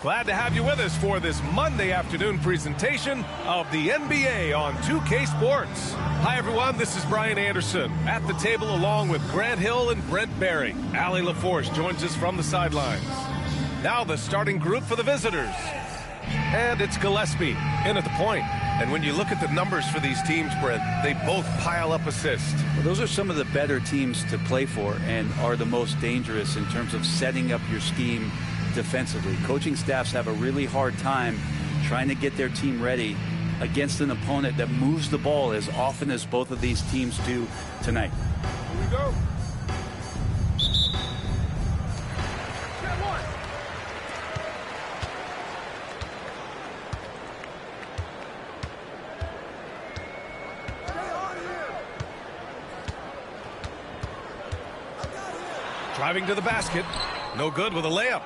Glad to have you with us for this Monday afternoon presentation of the NBA on 2K Sports. Hi, everyone. This is Brian Anderson at the table along with Grant Hill and Brent Barry. Allie LaForce joins us from the sidelines. Now the starting group for the visitors. And it's Gillespie in at the point. And when you look at the numbers for these teams, Brent, they both pile up assists. Well, those are some of the better teams to play for and are the most dangerous in terms of setting up your scheme defensively. Coaching staffs have a really hard time trying to get their team ready against an opponent that moves the ball as often as both of these teams do tonight. Here we go. Driving to the basket. No good with a layup.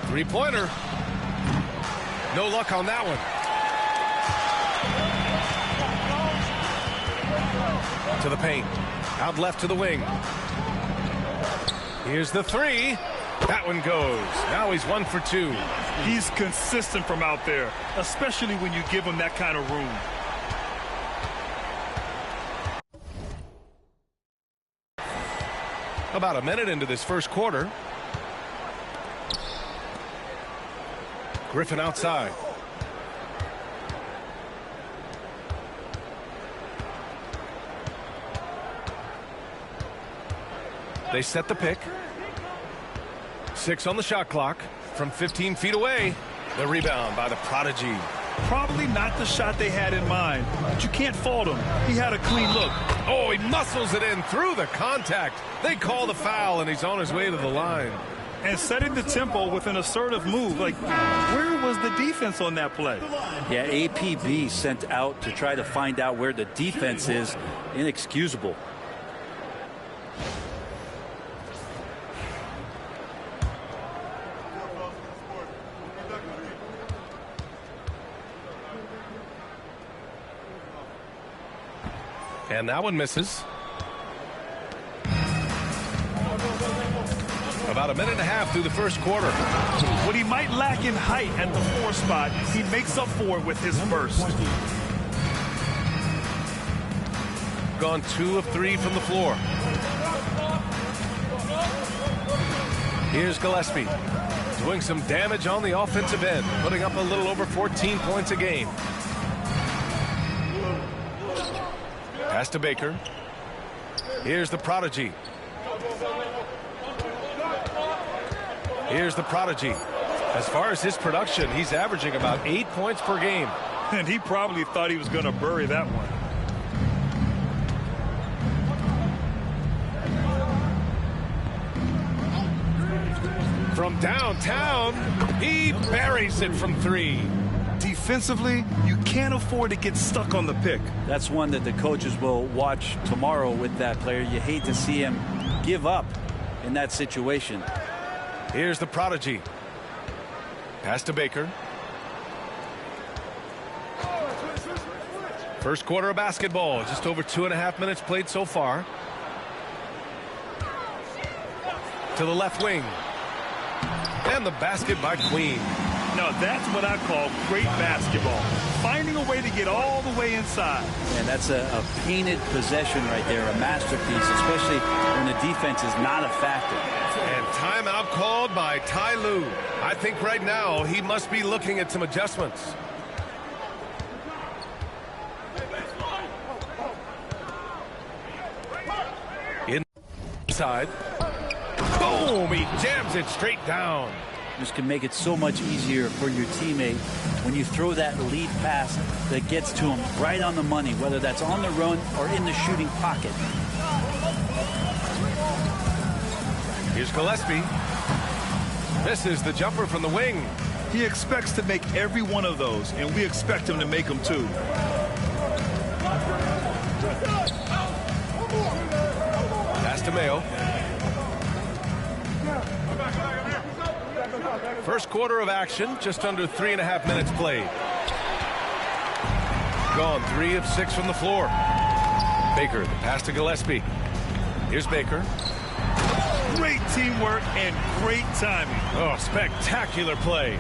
Three-pointer. No luck on that one. To the paint. Out left to the wing. Here's the three. That one goes. Now he's 1 for 2. He's consistent from out there, especially when you give him that kind of room. About a minute into this first quarter. Griffin outside. They set the pick. 6 on the shot clock from 15 feet away. The rebound by the Prodigy. Probably not the shot they had in mind, but you can't fault him. He had a clean look. Oh, he muscles it in through the contact. They call the foul, and he's on his way to the line. And setting the tempo with an assertive move. Like, where was the defense on that play? Yeah, APB sent out to try to find out where the defense is. Inexcusable. And that one misses. About a minute and a half through the first quarter. What he might lack in height at the 4 spot, he makes up for it with his burst. Gone 2 of 3 from the floor. Here's Gillespie. Doing some damage on the offensive end. Putting up a little over 14 points a game. Pass to Baker. Here's the Prodigy. Here's the Prodigy. As far as his production, he's averaging about 8 points per game. And he probably thought he was going to bury that one. From downtown, he buries it from 3. Defensively, you can't afford to get stuck on the pick. That's one that the coaches will watch tomorrow with that player. You hate to see him give up in that situation. Here's the Prodigy. Pass to Baker. First quarter of basketball. Just over 2.5 minutes played so far. To the left wing. And the basket by Queen. Now that's what I call great basketball. Finding a way to get all the way inside. And that's a painted possession right there, a masterpiece, especially when the defense is not a factor. And timeout called by Ty Lue. I think right now he must be looking at some adjustments. Inside. Boom! He jams it straight down. This can make it so much easier for your teammate when you throw that lead pass that gets to him right on the money, whether that's on the run or in the shooting pocket. Here's Gillespie. Misses the jumper from the wing. He expects to make every one of those, and we expect him to make them too. Pass to Mayo. First quarter of action, just under 3.5 minutes played. Gone 3 of 6 from the floor. Baker, the pass to Gillespie. Here's Baker. Great teamwork and great timing. Oh, spectacular play.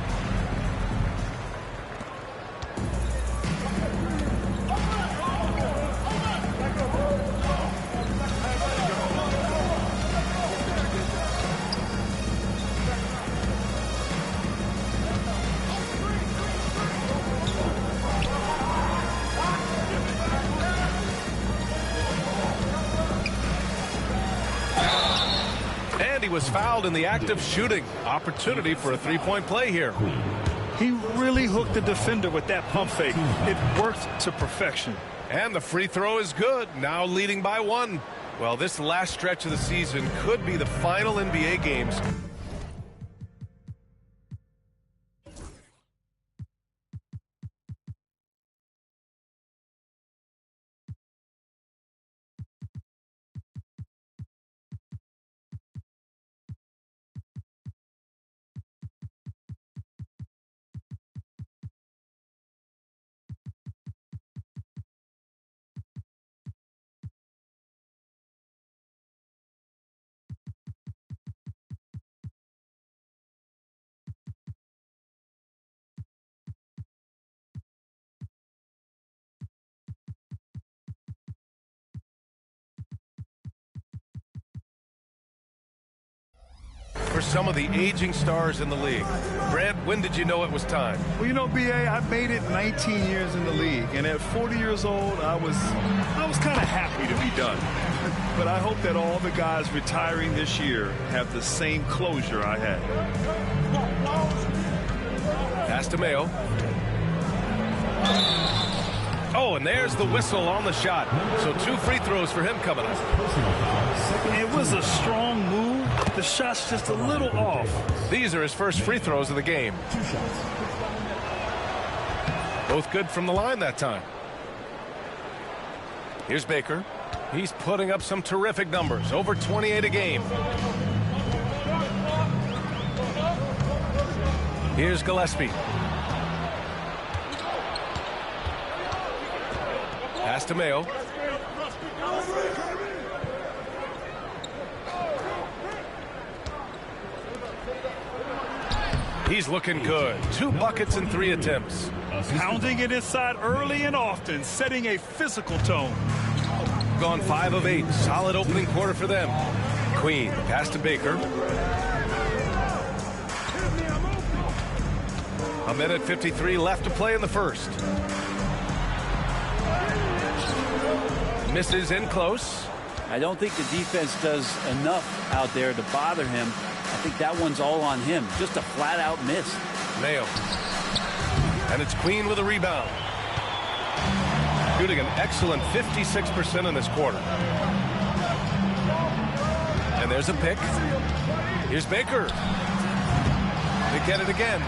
He was fouled in the act of shooting. Opportunity for a three-point play here. He really hooked the defender with that pump fake. It worked to perfection. And the free throw is good, now leading by 1. Well, this last stretch of the season could be the final NBA games. For some of the aging stars in the league. Brad, when did you know it was time? Well, you know, B.A., I made it 19 years in the league, and at 40 years old, I was kind of happy to be done. But I hope that all the guys retiring this year have the same closure I had. Pass to Mayo. Oh, and there's the whistle on the shot. So 2 free throws for him coming up. It was a strong move. The shot's just a little off. These are his first free throws of the game. Both good from the line that time. Here's Baker. He's putting up some terrific numbers. Over 28 a game. Here's Gillespie. Pass to Mayo. He's looking good. 2 buckets and 3 attempts. Pounding it inside early and often, setting a physical tone. Gone 5 of 8. Solid opening quarter for them. Queen, pass to Baker. 1:53 left to play in the first. Misses in close. I don't think the defense does enough out there to bother him. I think that one's all on him. Just a flat-out miss. Mayo. And it's Queen with a rebound. Shooting an excellent 56% in this quarter. And there's a pick. Here's Baker. They get it again.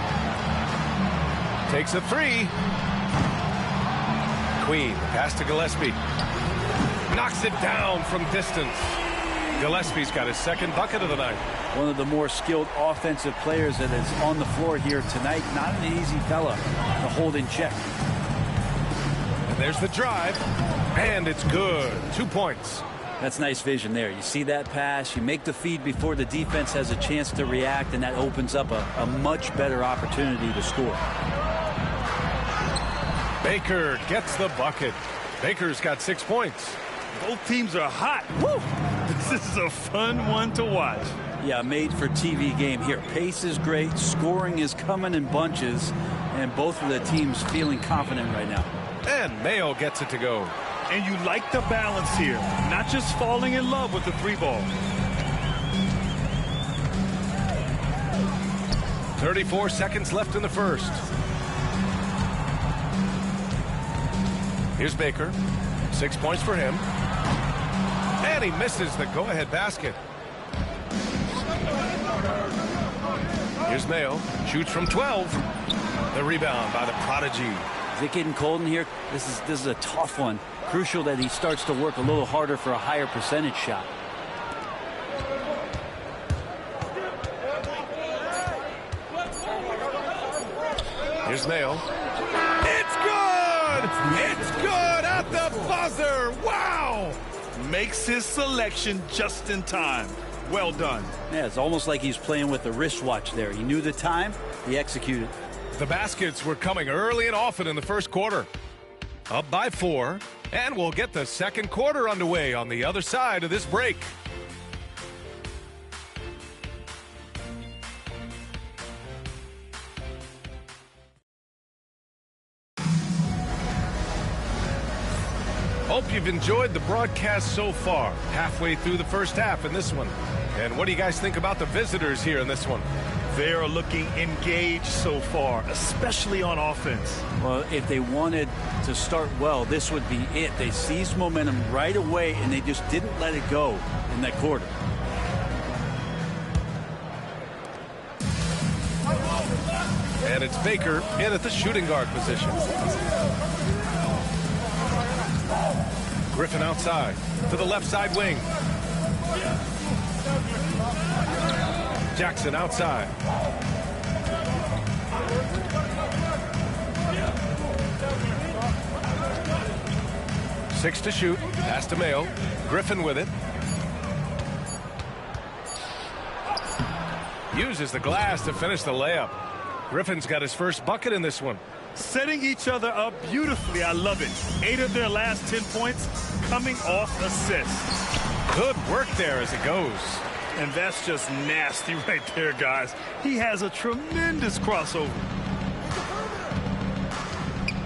Takes a 3. Queen, pass to Gillespie. Knocks it down from distance. Gillespie's got his second bucket of the night. One of the more skilled offensive players that is on the floor here tonight. Not an easy fella to hold in check. And there's the drive. And it's good. 2 points. That's nice vision there. You see that pass, you make the feed before the defense has a chance to react, and that opens up a much better opportunity to score. Baker gets the bucket. Baker's got 6 points. Both teams are hot. Woo! This is a fun one to watch. Yeah, made for TV game here. Pace is great, scoring is coming in bunches, and both of the teams feeling confident right now. And Mayo gets it to go. And you like the balance here, not just falling in love with the 3 ball. 34 seconds left in the first. Here's Baker. 6 points for him. And he misses the go-ahead basket. Here's Mayo. Shoots from 12. The rebound by the prodigy. Is it getting cold in here? This is a tough one. Crucial that he starts to work a little harder for a higher percentage shot. Here's Mayo. It's good! It's good at the buzzer! Wow! Makes his selection just in time. Well done. Yeah, it's almost like he's playing with the wristwatch there. He knew the time, he executed. The baskets were coming early and often in the first quarter. Up by 4, and we'll get the second quarter underway on the other side of this break. Hope you've enjoyed the broadcast so far. Halfway through the first half in this one. And what do you guys think about the visitors here in this one? They are looking engaged so far, especially on offense. Well, if they wanted to start well, this would be it. They seized momentum right away, and they just didn't let it go in that quarter. And it's Baker in at the shooting guard position. Griffin outside to the left side wing. Jackson outside. Six to shoot. Pass to Mayo. Griffin with it. Uses the glass to finish the layup. Griffin's got his first bucket in this one. Setting each other up beautifully. I love it. 8 of their last 10 points coming off assists. Good work there as it goes. And that's just nasty right there, guys. He has a tremendous crossover.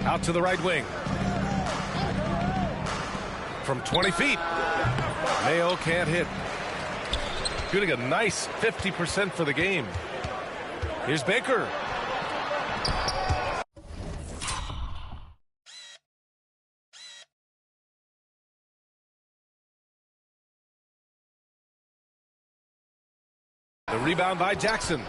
Out to the right wing. From 20 feet. Mayo can't hit. Shooting a nice 50% for the game. Here's Baker. The rebound by Jackson.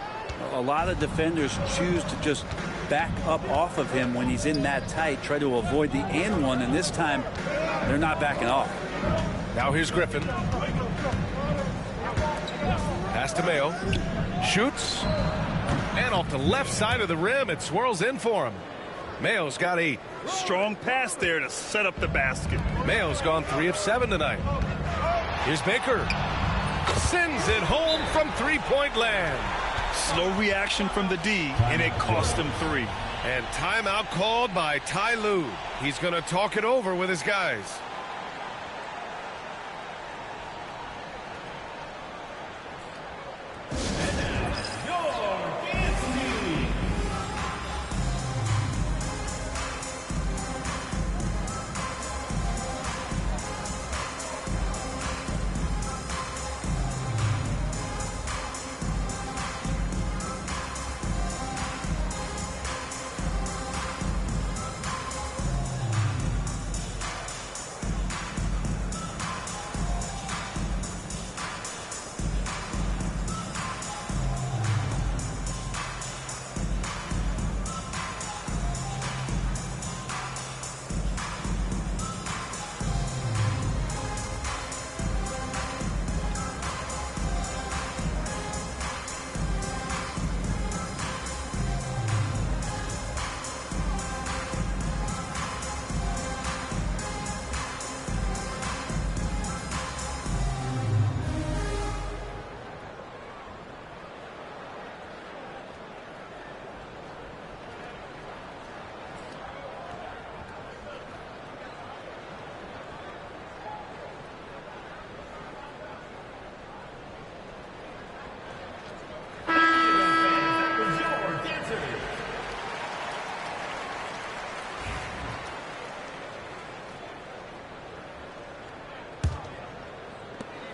A lot of defenders choose to just back up off of him when he's in that tight, try to avoid the and one, and this time they're not backing off. Now here's Griffin. Pass to Mayo. Shoots. And off the left side of the rim, it swirls in for him. Mayo's got 8. Strong pass there to set up the basket. Mayo's gone 3 of 7 tonight. Here's Baker. Sends it home from three-point land. Slow reaction from the D, and it cost him 3. And timeout called by Ty Lue. He's going to talk it over with his guys.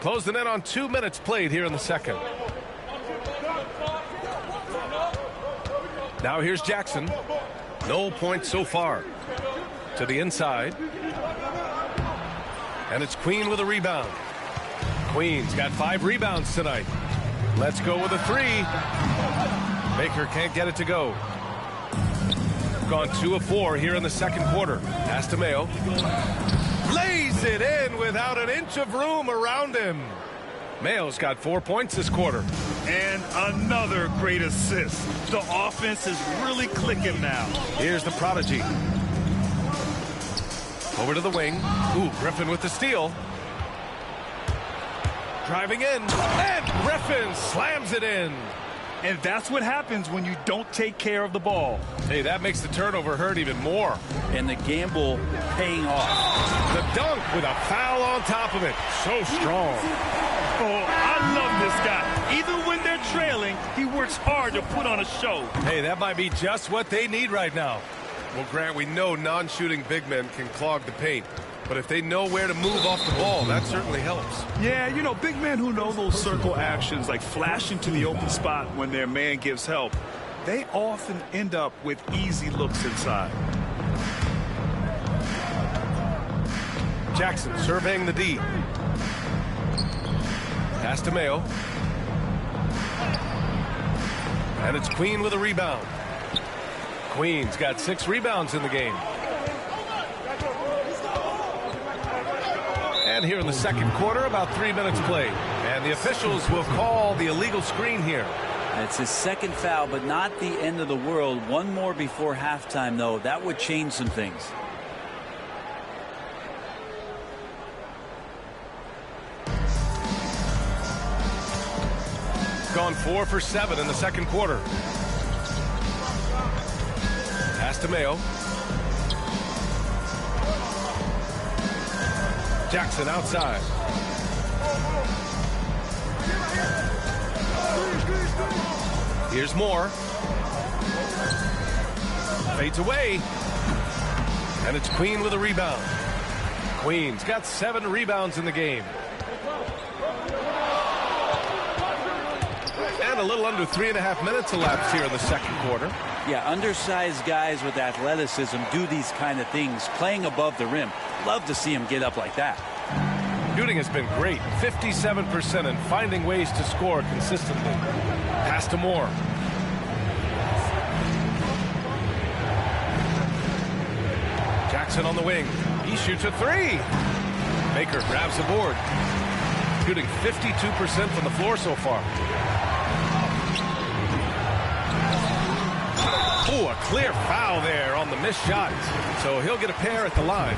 Closing in on 2 minutes played here in the second. Now here's Jackson. No points so far. To the inside. And it's Queen with a rebound. Queen's got 5 rebounds tonight. Let's go with a 3. Baker can't get it to go. Gone 2 of 4 here in the second quarter. Pass to Mayo. Lays it in without an inch of room around him. Mayo's got 4 points this quarter. And another great assist. The offense is really clicking now. Here's the prodigy. Over to the wing. Ooh, Griffin with the steal. Driving in. And Griffin slams it in. And that's what happens when you don't take care of the ball. Hey, that makes the turnover hurt even more. And the gamble paying off. The dunk with a foul on top of it. So strong. Oh, I love this guy. Even when they're trailing, he works hard to put on a show. Hey, that might be just what they need right now. Well, Grant, we know non-shooting big men can clog the paint. But if they know where to move off the ball, that certainly helps. Yeah, you know, big men who know those circle actions, like flashing to the open spot when their man gives help, they often end up with easy looks inside. Jackson surveying the D. Pass to Mayo. And it's Queen with a rebound. Queen's got 6 rebounds in the game. And here in the second quarter, about 3 minutes played. And the officials will call the illegal screen here. It's his second foul, but not the end of the world. One more before halftime, though. That would change some things. Gone 4 for 7 in the second quarter. Pass to Mayo. Jackson outside. Here's Moore. Fades away. And it's Queen with a rebound. Queen's got 7 rebounds in the game. And a little under 3.5 minutes elapsed here in the second quarter. Yeah, undersized guys with athleticism do these kind of things, playing above the rim. Love to see him get up like that. Shooting has been great, 57%, and finding ways to score consistently. Pass to Moore. Jackson on the wing. He shoots a 3. Baker grabs the board. Shooting 52% from the floor so far. Oh, a clear foul there on the missed shot. So he'll get a pair at the line.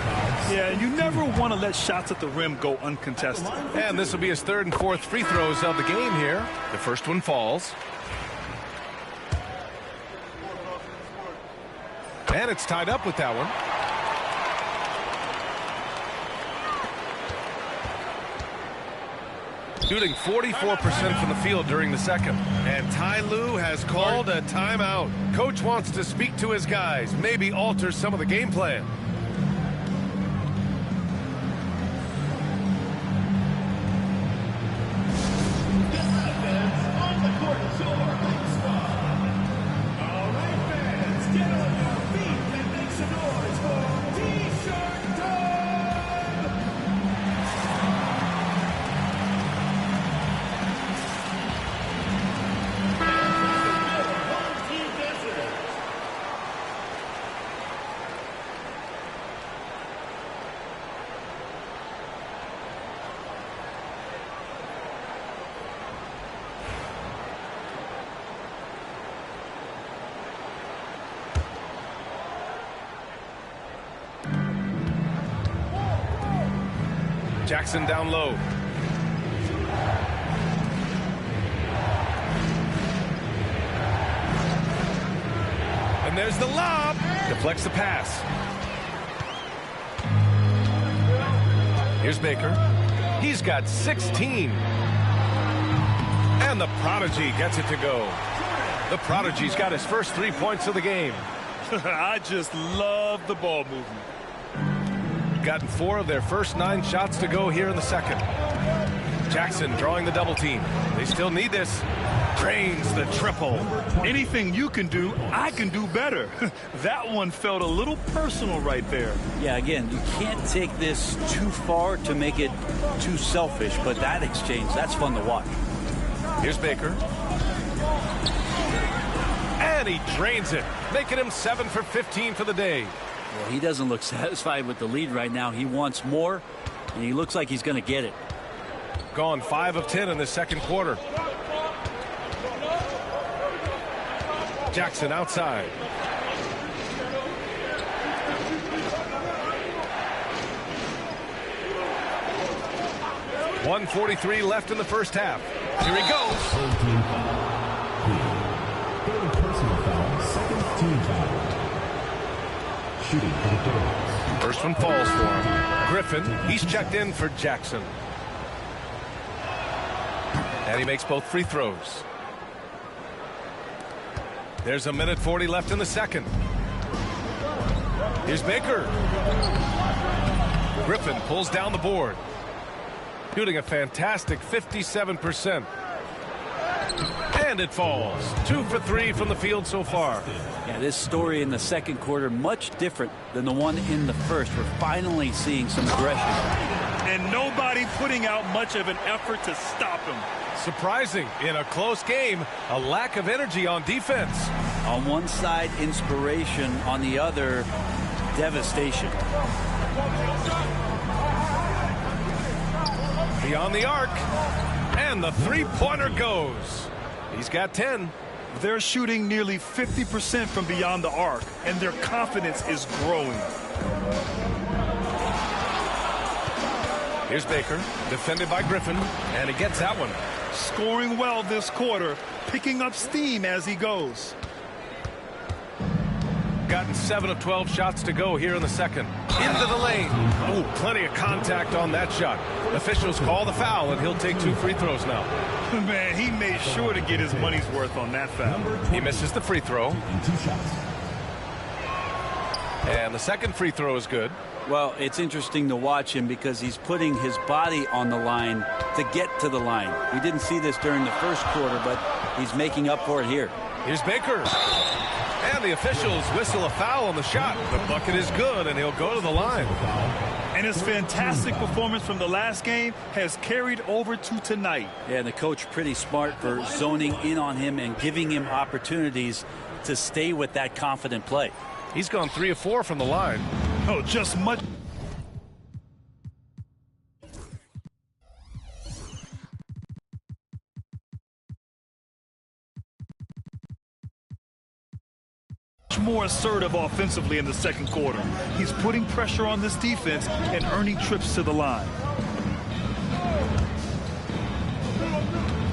Yeah, you never want to let shots at the rim go uncontested. And this will be his 3rd and 4th free throws of the game here. The first one falls. And it's tied up with that one. Shooting 44% from the field during the second. And Ty Lue has called a timeout. Coach wants to speak to his guys, maybe alter some of the game plan. Jackson down low. And there's the lob. Deflects the pass. Here's Baker. He's got 16. And the prodigy gets it to go. The prodigy's got his first 3 points of the game. I just love the ball movement. Gotten 4 of their first 9 shots to go here in the second. Jackson drawing the double team. They still need this. Drains the triple. Anything you can do, I can do better. That one felt a little personal right there. Yeah, again, you can't take this too far to make it too selfish, but that exchange, that's fun to watch. Here's Baker. And he drains it, making him 7 for 15 for the day. Well, he doesn't look satisfied with the lead right now. He wants more, and he looks like he's going to get it. Gone 5 of 10 in the second quarter. Jackson outside. .143 left in the first half. Here he goes. Third personal foul, second team foul. Shooting for the Cavs. First one falls for him. Griffin, he's checked in for Jackson. And he makes both free throws. There's 1:40 left in the second. Here's Baker. Griffin pulls down the board. Shooting a fantastic 57%. And it falls. 2 for 3 from the field so far. Yeah, this story in the second quarter much different than the one in the first. We're finally seeing some aggression. And nobody putting out much of an effort to stop him. Surprising in a close game, a lack of energy on defense. On one side, inspiration. On the other, devastation. Beyond the arc. And the three-pointer goes. He's got 10. They're shooting nearly 50% from beyond the arc, and their confidence is growing. Here's Baker, defended by Griffin, and he gets that one. Scoring well this quarter, picking up steam as he goes. Gotten 7 of 12 shots to go here in the second. Into the lane. Ooh, plenty of contact on that shot. Officials call the foul, and he'll take 2 free throws now. Man, he made sure to get his money's worth on that foul. He misses the free throw. And 2 shots. And the second free throw is good. Well, it's interesting to watch him because he's putting his body on the line to get to the line. We didn't see this during the first quarter, but he's making up for it here. Here's Baker. And the officials whistle a foul on the shot. The bucket is good, and he'll go to the line. And his fantastic performance from the last game has carried over to tonight. Yeah, and the coach pretty smart for zoning in on him and giving him opportunities to stay with that confident play. He's gone 3 of 4 from the line. Oh, just much. More assertive offensively in the second quarter. He's putting pressure on this defense and earning trips to the line.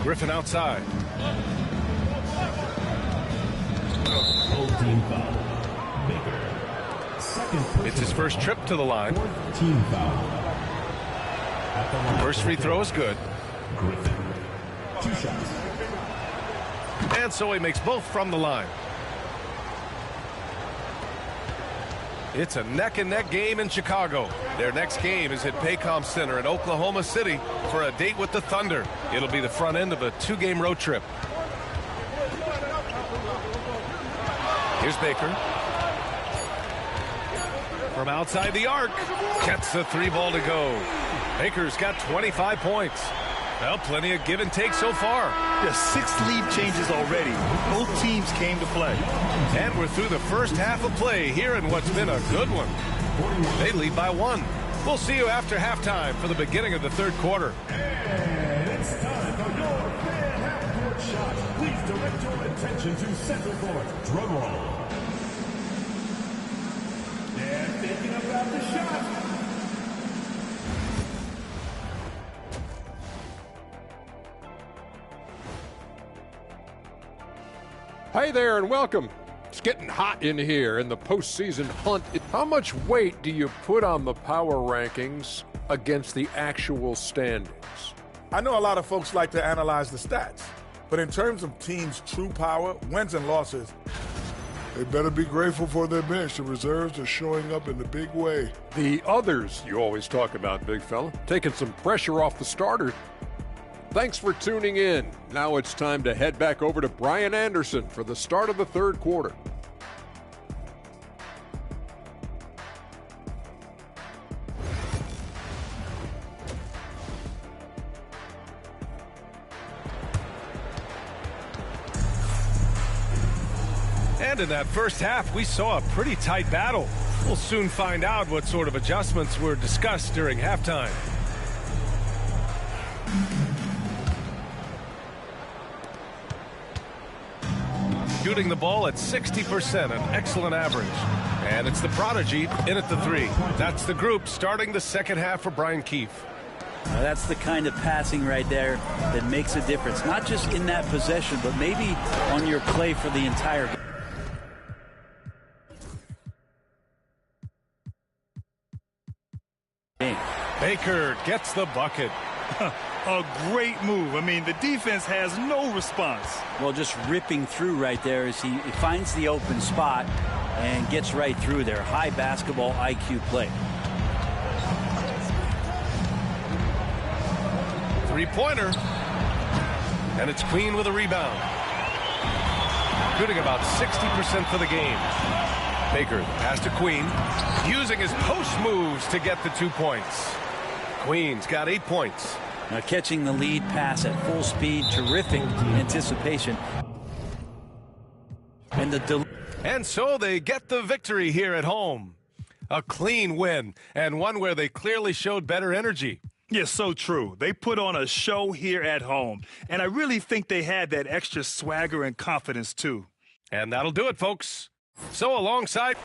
Griffin outside. Full team foul. Baker. Second personal It's his first trip to the line. fourth team foul. At the line. First free throw is good. Griffin. 2 shots. And so he makes both from the line. It's a neck-and-neck game in Chicago. Their next game is at Paycom Center in Oklahoma City for a date with the Thunder. It'll be the front end of a 2-game road trip. Here's Baker. From outside the arc. Gets the 3-ball to go. Baker's got 25 points. Well, plenty of give and take so far. There's 6 lead changes already. Both teams came to play. And we're through the first half of play here in what's been a good one. They lead by 1. We'll see you after halftime for the beginning of the third quarter. And it's time for your fan half-court shot. Please direct your attention to center court. Drum roll. And thinking about the shot. Hey there and welcome. It's getting hot in here in the postseason hunt. How much weight do you put on the power rankings against the actual standings? I know a lot of folks like to analyze the stats, but in terms of teams' true power, wins and losses, they better be grateful for their bench. The reserves are showing up in a big way. The others you always talk about, big fella, taking some pressure off the starter. Thanks for tuning in. Now it's time to head back over to Brian Anderson for the start of the third quarter. And in that first half, we saw a pretty tight battle. We'll soon find out what sort of adjustments were discussed during halftime. shooting the ball at 60%, an excellent average. And it's the prodigy in at the 3. That's the group starting the second half for Brian Keefe. Now that's the kind of passing right there that makes a difference, not just in that possession, but maybe on your play for the entire game. Baker gets the bucket. A great move. I mean, the defense has no response. Well, just ripping through right there as he finds the open spot and gets right through there. High basketball IQ play. Three-pointer. And it's Queen with a rebound. Shooting about 60% for the game. Baker pass to Queen, using his post moves to get the 2 points. Queen's got 8 points. Now catching the lead pass at full speed, terrific anticipation. And so they get the victory here at home. A clean win, and one where they clearly showed better energy. Yes, so true. They put on a show here at home, and I really think they had that extra swagger and confidence, too. And that'll do it, folks. So alongside